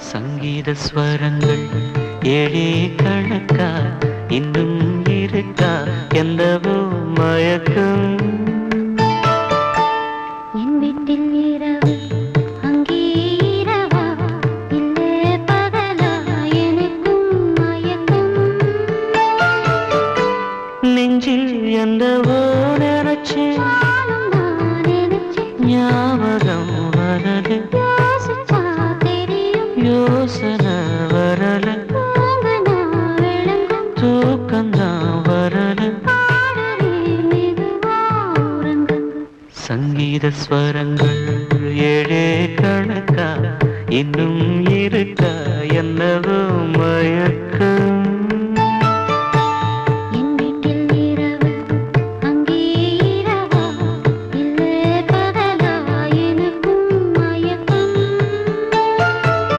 சங்கீத ஸ்வரங்கள் ஏழே கணக்கா இன்னும் இருக்கா எந்தவோ மயக்கம் என் வீட்டில் இரவு அங்கே இரவா இல்லே பகலா எனக்கும் மயக்கம் நெஞ்சில் எந்தவோ நினைச்சு ஞாபகம் வரது யோசனை வரல தூக்கந்தான் வரல சங்கீத ஸ்வரங்கள் ஏழே கணக்கா இன்னும் இருக்கா என்னவோ மயக்க